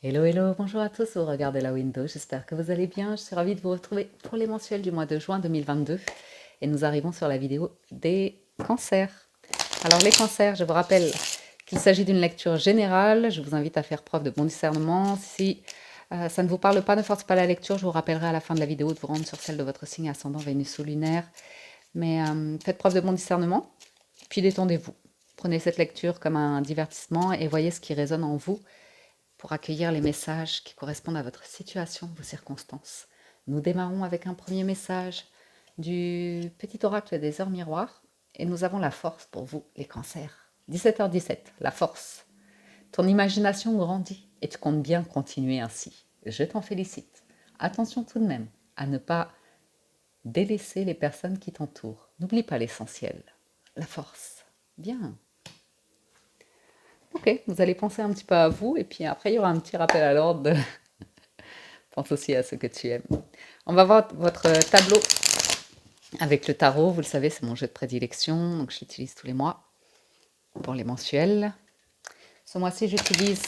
Hello, hello, bonjour à tous, vous regardez la window, j'espère que vous allez bien. Je suis ravie de vous retrouver pour les mensuels du mois de juin 2022 et nous arrivons sur la vidéo des cancers. Alors les cancers, je vous rappelle qu'il s'agit d'une lecture générale, je vous invite à faire preuve de bon discernement. Si ça ne vous parle pas, ne forcez pas la lecture, je vous rappellerai à la fin de la vidéo de vous rendre sur celle de votre signe ascendant Vénus ou lunaire. Mais faites preuve de bon discernement, puis détendez-vous. Prenez cette lecture comme un divertissement et voyez ce qui résonne en vous pour accueillir les messages qui correspondent à votre situation, vos circonstances. Nous démarrons avec un premier message du petit oracle des heures miroirs et nous avons la force pour vous, les cancers. 17h17, la force. Ton imagination grandit et tu comptes bien continuer ainsi. Je t'en félicite. Attention tout de même à ne pas délaisser les personnes qui t'entourent. N'oublie pas l'essentiel, la force. Bien. Ok, vous allez penser un petit peu à vous et puis après il y aura un petit rappel à l'ordre de pense aussi à ce que tu aimes. On va voir votre tableau avec le tarot. Vous le savez, c'est mon jeu de prédilection, donc je l'utilise tous les mois pour les mensuels. Ce mois-ci, j'utilise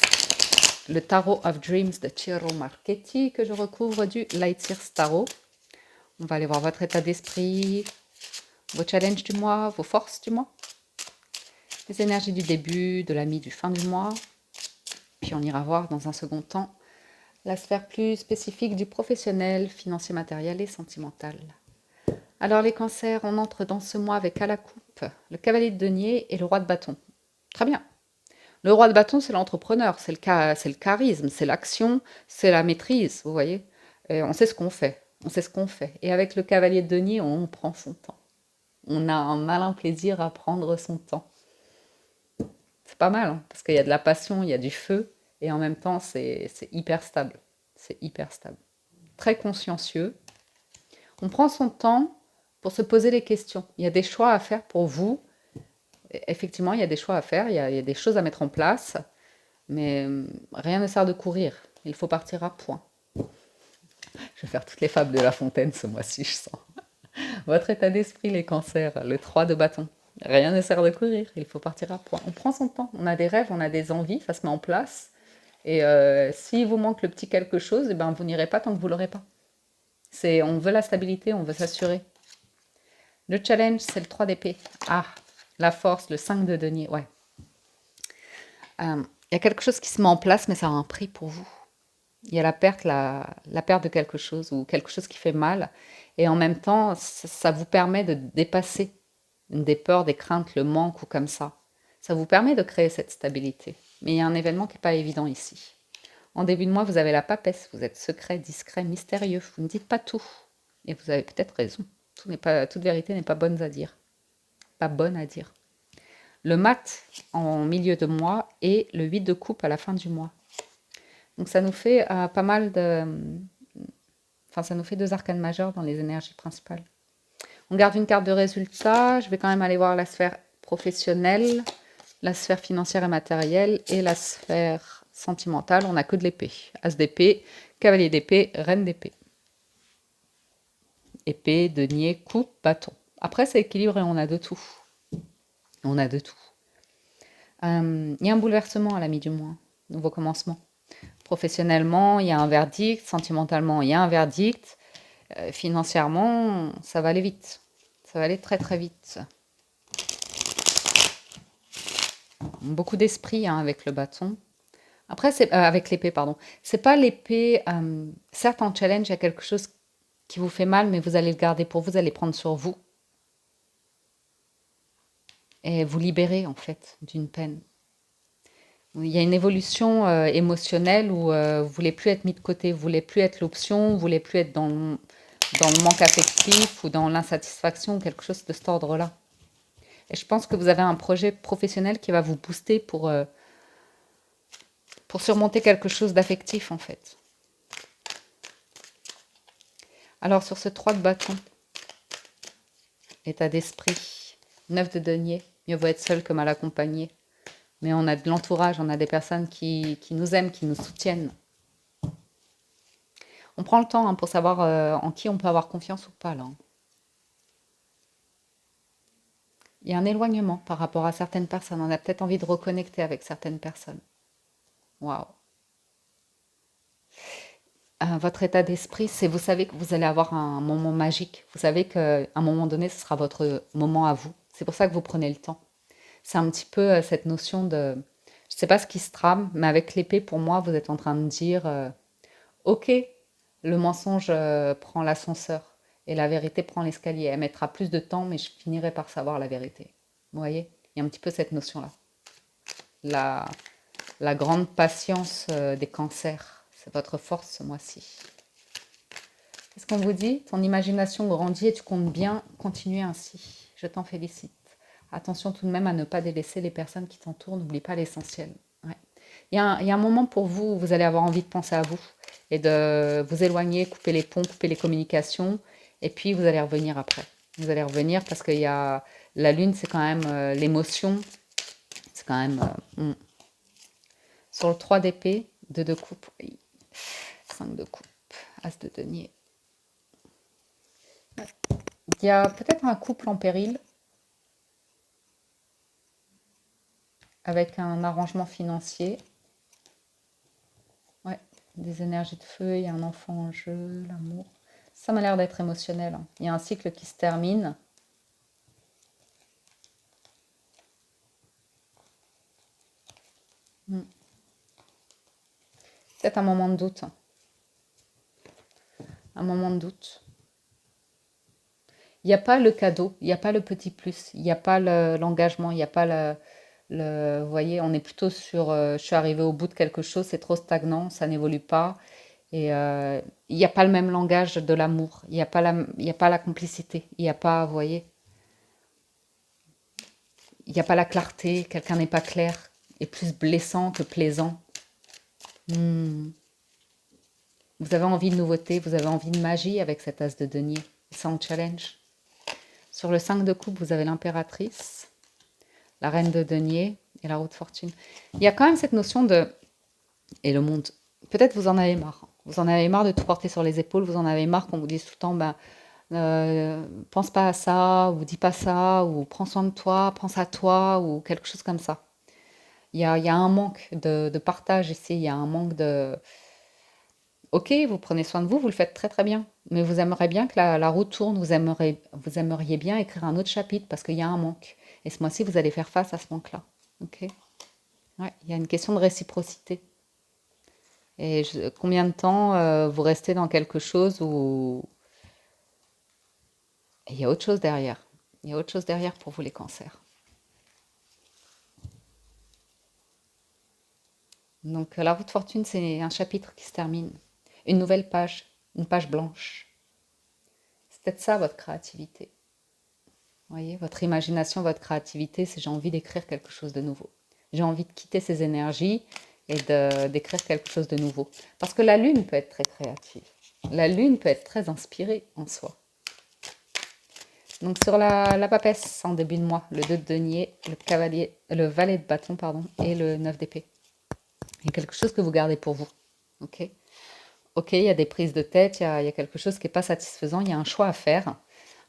le Tarot of Dreams de Ciro Marchetti que je recouvre du Light Years Tarot. On va aller voir votre état d'esprit, vos challenges du mois, vos forces du mois, les énergies du début, de la mi, du fin du mois. Puis on ira voir dans un second temps la sphère plus spécifique du professionnel, financier, matériel et sentimental. Alors les cancers, on entre dans ce mois avec à la coupe le cavalier de denier et le roi de bâton. Très bien. Le roi de bâton, c'est l'entrepreneur, c'est le charisme, c'est l'action, c'est la maîtrise, vous voyez. Et on sait ce qu'on fait, on sait ce qu'on fait. Et avec le cavalier de denier, on prend son temps. On a un malin plaisir à prendre son temps. C'est pas mal, hein, parce qu'il y a de la passion, il y a du feu, et en même temps, c'est hyper stable. C'est hyper stable. Très consciencieux. On prend son temps pour se poser les questions. Il y a des choix à faire pour vous. Effectivement, il y a des choix à faire, il y a des choses à mettre en place, mais rien ne sert de courir. Il faut partir à point. Je vais faire toutes les fables de La Fontaine ce mois-ci, je sens. Votre état d'esprit, les cancers, le 3 de bâton. Rien ne sert de courir, il faut partir à point. On prend son temps, on a des rêves, on a des envies, ça se met en place. Et s'il vous manque le petit quelque chose, eh ben, vous n'irez pas tant que vous l'aurez pas. On veut la stabilité, on veut s'assurer. Le challenge, c'est le 3 d'épée. Ah, la force, le 5 de denier, ouais. Il y a quelque chose qui se met en place, mais ça a un prix pour vous. Il y a la perte de quelque chose ou quelque chose qui fait mal. Et en même temps, ça vous permet de dépasser des peurs, des craintes, le manque ou comme ça. Ça vous permet de créer cette stabilité. Mais il y a un événement qui n'est pas évident ici. En début de mois, vous avez la papesse. Vous êtes secret, discret, mystérieux. Vous ne dites pas tout. Et vous avez peut-être raison. Toute vérité n'est pas bonne à dire. Pas bonne à dire. Le mat en milieu de mois et le 8 de coupe à la fin du mois. Donc ça nous fait pas mal de... Enfin, ça nous fait deux arcanes majeures dans les énergies principales. On garde une carte de résultat. Je vais quand même aller voir la sphère professionnelle, la sphère financière et matérielle et la sphère sentimentale. On n'a que de l'épée. As d'épée, cavalier d'épée, reine d'épée. Épée, denier, coupe, bâton. Après, c'est équilibré, on a de tout. On a de tout. Il y a un bouleversement à la mi du mois, nouveau commencement. Professionnellement, il y a un verdict. Sentimentalement, il y a un verdict. Financièrement, ça va aller vite. Ça va aller très très vite. Beaucoup d'esprit hein, avec le bâton. Après, c'est avec l'épée, pardon. C'est pas l'épée. Certes, en challenge, il y a quelque chose qui vous fait mal, mais vous allez le garder pour vous, vous allez prendre sur vous et vous libérer en fait d'une peine. Il y a une évolution émotionnelle où vous voulez plus être mis de côté, vous voulez plus être l'option, vous voulez plus être dans le manque affectif ou dans l'insatisfaction ou quelque chose de cet ordre-là. Et je pense que vous avez un projet professionnel qui va vous booster pour surmonter quelque chose d'affectif en fait. Alors sur ce 3 de bâton, état d'esprit, 9 de denier, mieux vaut être seul que mal accompagné. Mais on a de l'entourage, on a des personnes qui nous aiment, qui nous soutiennent. On prend le temps hein, pour savoir en qui on peut avoir confiance ou pas là. Il y a un éloignement par rapport à certaines personnes. On a peut-être envie de reconnecter avec certaines personnes. Waouh. votre état d'esprit, c'est vous savez que vous allez avoir un moment magique. Vous savez qu'à un moment donné, ce sera votre moment à vous. C'est pour ça que vous prenez le temps. C'est un petit peu cette notion de... Je ne sais pas ce qui se trame, mais avec l'épée, pour moi, vous êtes en train de dire, ok, le mensonge prend l'ascenseur et la vérité prend l'escalier. Elle mettra plus de temps, mais je finirai par savoir la vérité. Vous voyez? Il y a un petit peu cette notion-là. La, la grande patience des cancers, c'est votre force ce mois-ci. Qu'est-ce qu'on vous dit? Ton imagination grandit et tu comptes bien continuer ainsi. Je t'en félicite. Attention tout de même à ne pas délaisser les personnes qui t'entourent. N'oublie pas l'essentiel. Ouais. Il y a un moment pour vous où vous allez avoir envie de penser à vous et de vous éloigner, couper les ponts, couper les communications. Et puis vous allez revenir après. Vous allez revenir parce qu'il y a la lune, c'est quand même l'émotion. C'est quand même... Sur le 3 d'épée, 2 de coupe, 5 de coupe, as de denier. Il y a peut-être un couple en péril avec un arrangement financier. Ouais, des énergies de feu, il y a un enfant en jeu, l'amour. Ça m'a l'air d'être émotionnel. Hein. Il y a un cycle qui se termine. Peut-être un moment de doute. Un moment de doute. Il n'y a pas le cadeau, il n'y a pas le petit plus, il n'y a pas l'engagement, il n'y a pas vous voyez, on est plutôt sur je suis arrivé au bout de quelque chose, c'est trop stagnant, ça n'évolue pas. Et il n'y a pas le même langage de l'amour, il y a pas la complicité, il n'y a pas, vous voyez, il n'y a pas la clarté, quelqu'un n'est pas clair, est plus blessant que plaisant. Vous avez envie de nouveauté, vous avez envie de magie avec cet as de denier, ça en challenge. Sur le 5 de coupe, vous avez l'impératrice, la reine de denier et la roue de fortune. Il y a quand même cette notion de... Et le monde, peut-être vous en avez marre. Vous en avez marre de tout porter sur les épaules, vous en avez marre qu'on vous dise tout le temps, ben, pense pas à ça, ou dis pas ça, ou prends soin de toi, pense à toi, ou quelque chose comme ça. Il y a un manque de partage ici, il y a un manque de... Ok, vous prenez soin de vous, vous le faites très très bien, mais vous aimeriez bien que la roue tourne, vous aimeriez bien écrire un autre chapitre parce qu'il y a un manque. Et ce mois-ci, vous allez faire face à ce manque-là. Ok? Ouais, il y a une question de réciprocité. Et combien de temps vous restez dans quelque chose où il y a autre chose derrière. Il y a autre chose derrière pour vous les cancers. Donc la roue de fortune, c'est un chapitre qui se termine. Une nouvelle page, une page blanche. C'est peut-être ça votre créativité. Vous voyez, votre imagination, votre créativité, c'est j'ai envie d'écrire quelque chose de nouveau. J'ai envie de quitter ces énergies et d'écrire quelque chose de nouveau. Parce que la lune peut être très créative. La lune peut être très inspirée en soi. Donc sur la papesse en début de mois, le 2 de denier, le valet de bâton, pardon, et le 9 d'épée. Il y a quelque chose que vous gardez pour vous. Ok, ok, il y a des prises de tête, il y a quelque chose qui n'est pas satisfaisant, il y a un choix à faire,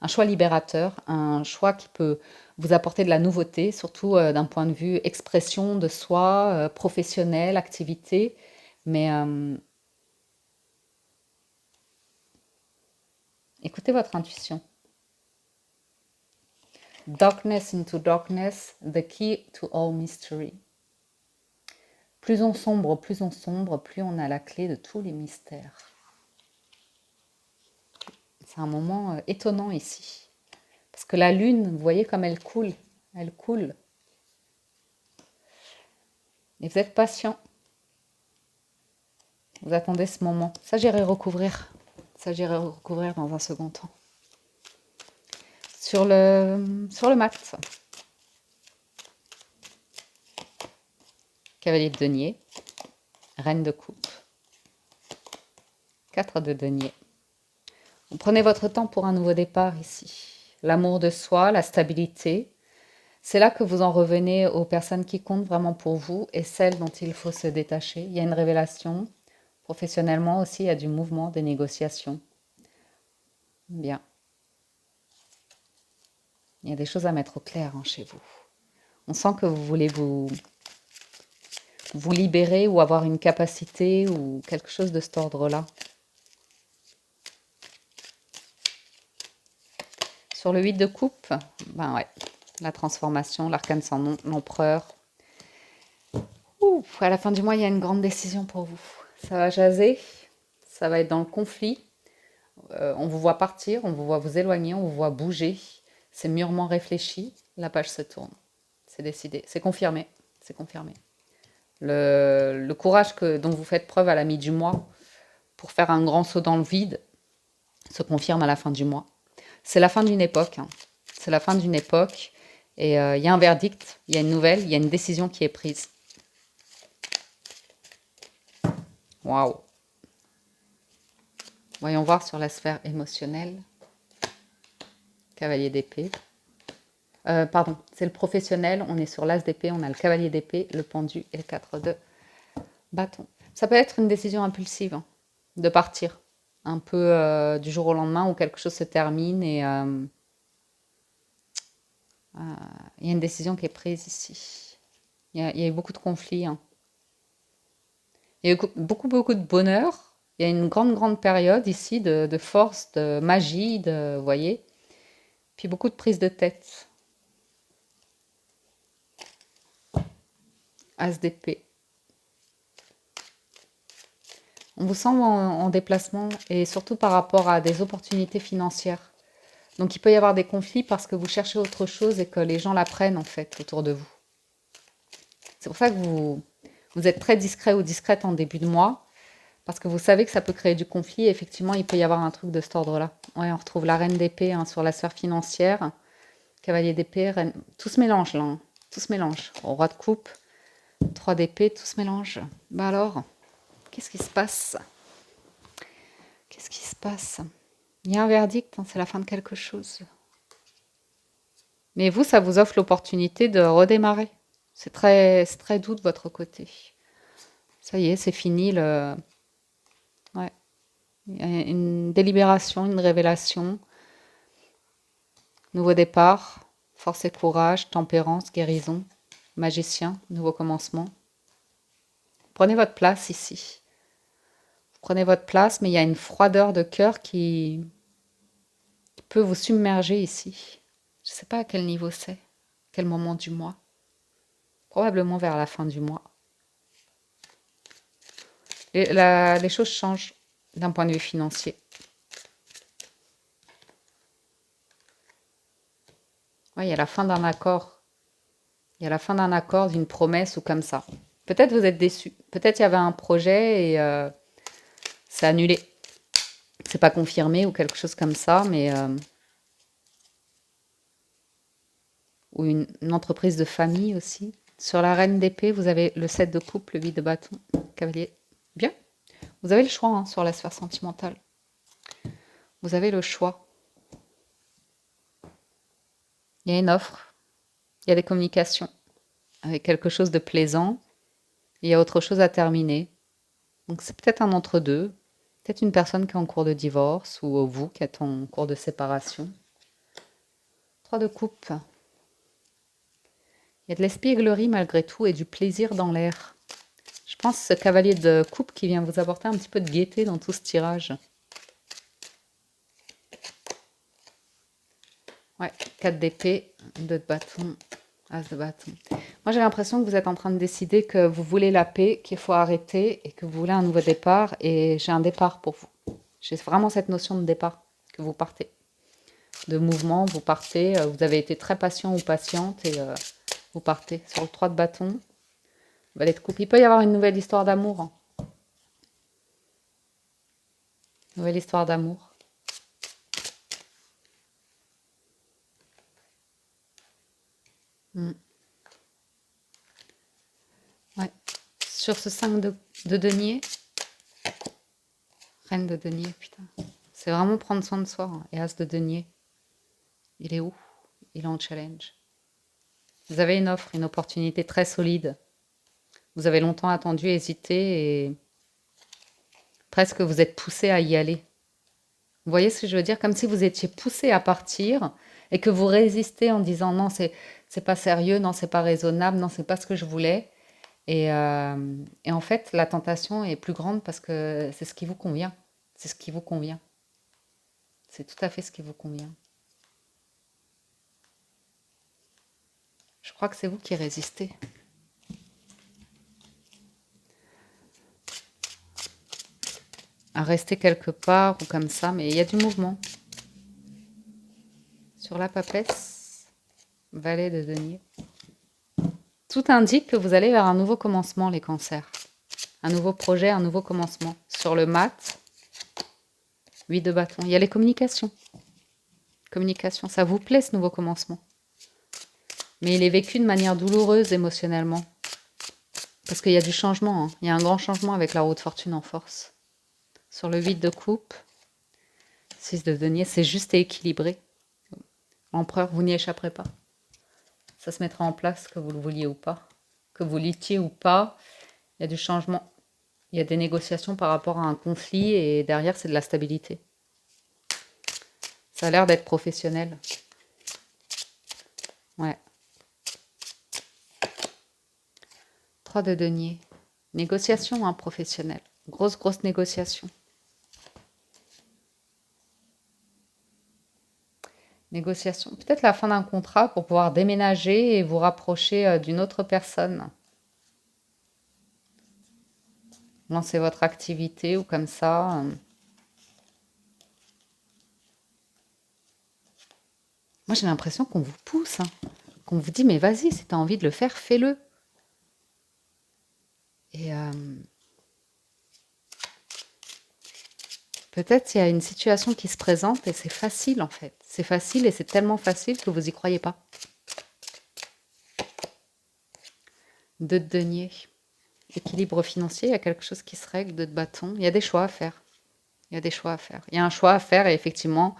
un choix libérateur, un choix qui peut vous apporter de la nouveauté, surtout d'un point de vue expression de soi, professionnel, activité. Mais écoutez votre intuition. Darkness into darkness, the key to all mystery. Plus on sombre, plus on a la clé de tous les mystères. C'est un moment étonnant ici. Parce que la lune, vous voyez comme elle coule. Elle coule. Et vous êtes patient. Vous attendez ce moment. Ça, j'irai recouvrir. Ça, j'irai recouvrir dans un second temps. Sur le mat. Cavalier de denier. Reine de coupe. 4 de denier. Vous prenez votre temps pour un nouveau départ ici. L'amour de soi, la stabilité. C'est là que vous en revenez aux personnes qui comptent vraiment pour vous et celles dont il faut se détacher. Il y a une révélation. Professionnellement aussi, il y a du mouvement, des négociations. Bien. Il y a des choses à mettre au clair chez vous. On sent que vous voulez vous libérer ou avoir une capacité ou quelque chose de cet ordre-là. Sur le 8 de coupe, ben ouais, la transformation, l'arcane sans nom, l'empereur. Ouh, à la fin du mois, il y a une grande décision pour vous. Ça va jaser, ça va être dans le conflit. On vous voit partir, on vous voit vous éloigner, on vous voit bouger. C'est mûrement réfléchi, la page se tourne. C'est décidé, c'est confirmé, c'est confirmé. Le courage dont vous faites preuve à la mi du mois pour faire un grand saut dans le vide se confirme à la fin du mois. C'est la fin d'une époque, hein. C'est la fin d'une époque. Et il y a un verdict, il y a une nouvelle, il y a une décision qui est prise. Waouh! Voyons voir sur la sphère émotionnelle. Cavalier d'épée. Pardon, c'est le professionnel. On est sur l'as d'épée, on a le cavalier d'épée, le pendu et le 4 de bâton. Ça peut être une décision impulsive, hein, de partir. Un peu du jour au lendemain où quelque chose se termine et il y a une décision qui est prise ici. Il y a eu beaucoup de conflits, hein. Il y a eu beaucoup de bonheur. Il y a une grande période ici de force, de magie, vous voyez. Puis beaucoup de prise de tête. As d'épée. On vous sent en déplacement et surtout par rapport à des opportunités financières. Donc il peut y avoir des conflits parce que vous cherchez autre chose et que les gens la prennent en fait autour de vous. C'est pour ça que vous êtes très discret ou discrète en début de mois parce que vous savez que ça peut créer du conflit. Et effectivement, il peut y avoir un truc de cet ordre-là. Ouais, on retrouve la reine d'épée, hein, sur la sphère financière, cavalier d'épée, reine. Tout se mélange là, hein. Tout se mélange. Roi de coupe, 3 d'épée, tout se mélange. Bah alors, qu'est-ce qui se passe? Qu'est-ce qui se passe? Il y a un verdict, hein, c'est la fin de quelque chose. Mais vous, ça vous offre l'opportunité de redémarrer. C'est très doux de votre côté. Ça y est, c'est fini. Ouais. Il y a une délibération, une révélation. Nouveau départ, force et courage, tempérance, guérison, magicien, nouveau commencement. Prenez votre place ici. Prenez votre place, mais il y a une froideur de cœur qui peut vous submerger ici. Je ne sais pas à quel niveau c'est, quel moment du mois. Probablement vers la fin du mois. Les choses changent d'un point de vue financier. Ouais, il y a la fin d'un accord. Il y a la fin d'un accord, d'une promesse ou comme ça. Peut-être vous êtes déçu. Peut-être il y avait un projet et c'est annulé. C'est pas confirmé ou quelque chose comme ça, mais ou une entreprise de famille aussi. Sur la reine d'épée, vous avez le 7 de coupe, le 8 de bâton, cavalier. Bien. Vous avez le choix, hein, sur la sphère sentimentale. Vous avez le choix. Il y a une offre. Il y a des communications avec quelque chose de plaisant. Il y a autre chose à terminer. Donc c'est peut-être un entre-deux. Peut-être une personne qui est en cours de divorce ou vous qui êtes en cours de séparation. 3 de coupe. Il y a de l'espièglerie malgré tout et du plaisir dans l'air. Je pense ce cavalier de coupe qui vient vous apporter un petit peu de gaieté dans tout ce tirage. Ouais, 4 d'épée, 2 de bâton, as de bâton. Moi, j'ai l'impression que vous êtes en train de décider que vous voulez la paix, qu'il faut arrêter et que vous voulez un nouveau départ. Et j'ai un départ pour vous. J'ai vraiment cette notion de départ, que vous partez. De mouvement, vous partez. Vous avez été très patient ou patiente et vous partez. Sur le 3 de bâton, valet de coupe. Il peut y avoir une nouvelle histoire d'amour, hein. Nouvelle histoire d'amour. Ouais. Sur ce 5 de denier, reine de denier, putain. C'est vraiment prendre soin de soi, hein. Et as de denier. Il est où? Il est en challenge. Vous avez une offre, une opportunité très solide. Vous avez longtemps attendu, hésité et presque vous êtes poussé à y aller. Vous voyez ce que je veux dire? Comme si vous étiez poussé à partir et que vous résistez en disant non, c'est pas sérieux, non, c'est pas raisonnable, non, c'est pas ce que je voulais. Et en fait, la tentation est plus grande parce que c'est ce qui vous convient. C'est ce qui vous convient. C'est tout à fait ce qui vous convient. Je crois que c'est vous qui résistez. À rester quelque part ou comme ça, mais il y a du mouvement. Sur la papesse, valet de denier. Tout indique que vous allez vers un nouveau commencement, les cancers. Un nouveau projet, un nouveau commencement. Sur le mat, 8 de bâton. Il y a les communications. Communication, ça vous plaît ce nouveau commencement. Mais il est vécu de manière douloureuse émotionnellement. Parce qu'il y a du changement. Hein. Il y a un grand changement avec la roue de fortune en force. Sur le 8 de coupe, 6 de denier, c'est juste et équilibré. L'empereur, vous n'y échapperez pas. Ça se mettra en place, que vous le vouliez ou pas. Que vous luttiez ou pas, il y a du changement. Il y a des négociations par rapport à un conflit et derrière, c'est de la stabilité. Ça a l'air d'être professionnel. Ouais. 3 de denier. Négociation, hein, professionnelle. Grosse négociation. Négociation. Peut-être la fin d'un contrat pour pouvoir déménager et vous rapprocher d'une autre personne. Lancez votre activité ou comme ça. Moi, j'ai l'impression qu'on vous pousse. Hein. Qu'on vous dit, mais vas-y, si tu as envie de le faire, fais-le. Et peut-être il y a une situation qui se présente et c'est facile en fait. C'est facile et c'est tellement facile que vous n'y croyez pas. 2 de denier. Équilibre financier, il y a quelque chose qui se règle, 2 de bâton. Il y a des choix à faire. Il y a des choix à faire. Il y a un choix à faire et effectivement,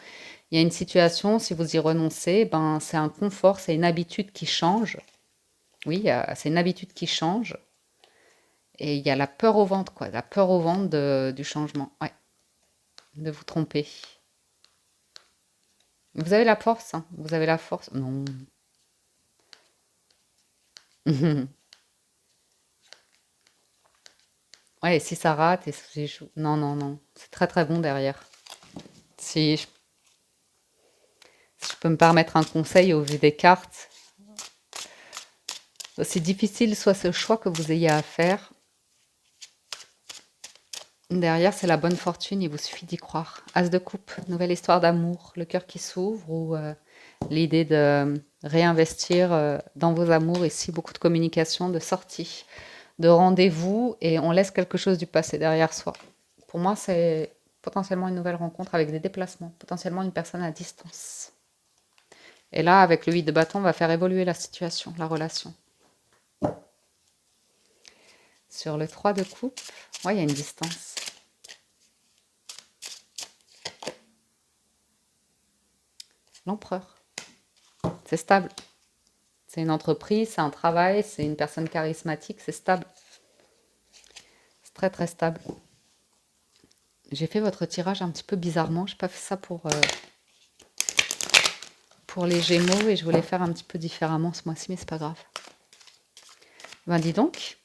il y a une situation, si vous y renoncez, ben, c'est un confort, c'est une habitude qui change. Oui, c'est une habitude qui change. Et il y a la peur au ventre, quoi. La peur au ventre du changement. Ouais. De vous tromper. Vous avez la force, hein. Vous avez la force. Non. Ouais, et si ça rate, et si non, non, non. C'est très bon derrière. Si je peux me permettre un conseil au vu des cartes, aussi difficile soit ce choix que vous ayez à faire, derrière c'est la bonne fortune, il vous suffit d'y croire. As de coupe, nouvelle histoire d'amour, le cœur qui s'ouvre ou l'idée de réinvestir dans vos amours, ici beaucoup de communication, de sortie, de rendez-vous et on laisse quelque chose du passé derrière soi. Pour moi c'est potentiellement une nouvelle rencontre avec des déplacements, potentiellement une personne à distance. Et là, avec le 8 de bâton, on va faire évoluer la situation, la relation. Sur le 3 de coupe, ouais, il y a une distance. L'empereur. C'est stable. C'est une entreprise, c'est un travail, c'est une personne charismatique, c'est stable. C'est très stable. J'ai fait votre tirage un petit peu bizarrement. Je n'ai pas fait ça pour les Gémeaux et je voulais faire un petit peu différemment ce mois-ci, mais c'est pas grave. Ben dis donc.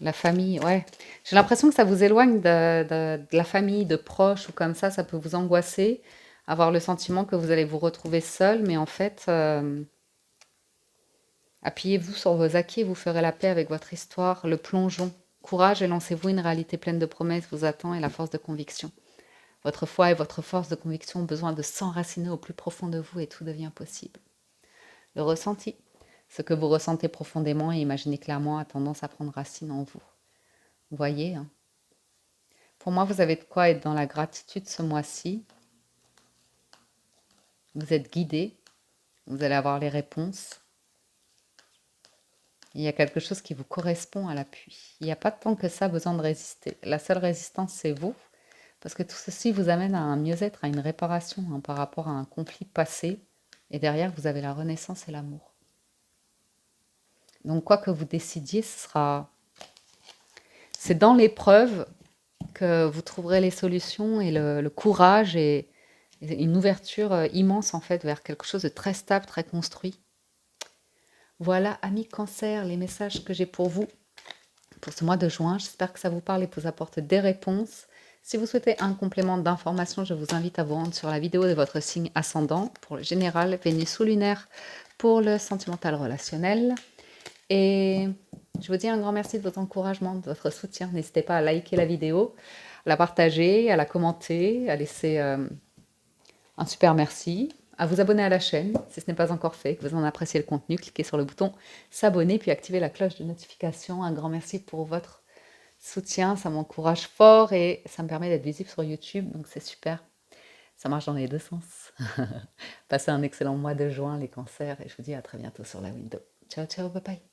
La famille, ouais. J'ai l'impression que ça vous éloigne de la famille, de proches ou comme ça peut vous angoisser, avoir le sentiment que vous allez vous retrouver seul, mais en fait, appuyez-vous sur vos acquis et vous ferez la paix avec votre histoire, le plongeon. Courage et lancez-vous, une réalité pleine de promesses vous attend et la force de conviction. Votre foi et votre force de conviction ont besoin de s'enraciner au plus profond de vous et tout devient possible. Le ressenti, ce que vous ressentez profondément et imaginez clairement a tendance à prendre racine en vous. Vous voyez, hein. Pour moi, vous avez de quoi être dans la gratitude ce mois-ci. Vous êtes guidé, vous allez avoir les réponses. Il y a quelque chose qui vous correspond à l'appui. Il n'y a pas tant que ça besoin de résister. La seule résistance, c'est vous, parce que tout ceci vous amène à un mieux-être, à une réparation hein, par rapport à un conflit passé. Et derrière, vous avez la renaissance et l'amour. Donc, quoi que vous décidiez, c'est dans l'épreuve que vous trouverez les solutions et le courage et une ouverture immense en fait vers quelque chose de très stable, très construit. Voilà, amis Cancer, les messages que j'ai pour vous pour ce mois de juin. J'espère que ça vous parle et vous apporte des réponses. Si vous souhaitez un complément d'information, je vous invite à vous rendre sur la vidéo de votre signe ascendant pour le général, Vénus ou lunaire pour le sentimental relationnel. Et je vous dis un grand merci de votre encouragement, de votre soutien. N'hésitez pas à liker la vidéo, à la partager, à la commenter, à laisser un super merci, à vous abonner à la chaîne si ce n'est pas encore fait, que vous en appréciez le contenu. Cliquez sur le bouton s'abonner puis activez la cloche de notification. Un grand merci pour votre soutien, ça m'encourage fort et ça me permet d'être visible sur YouTube, donc c'est super. Ça marche dans les deux sens. Passez un excellent mois de juin, les cancers, et je vous dis à très bientôt sur la window. Ciao, ciao, bye bye.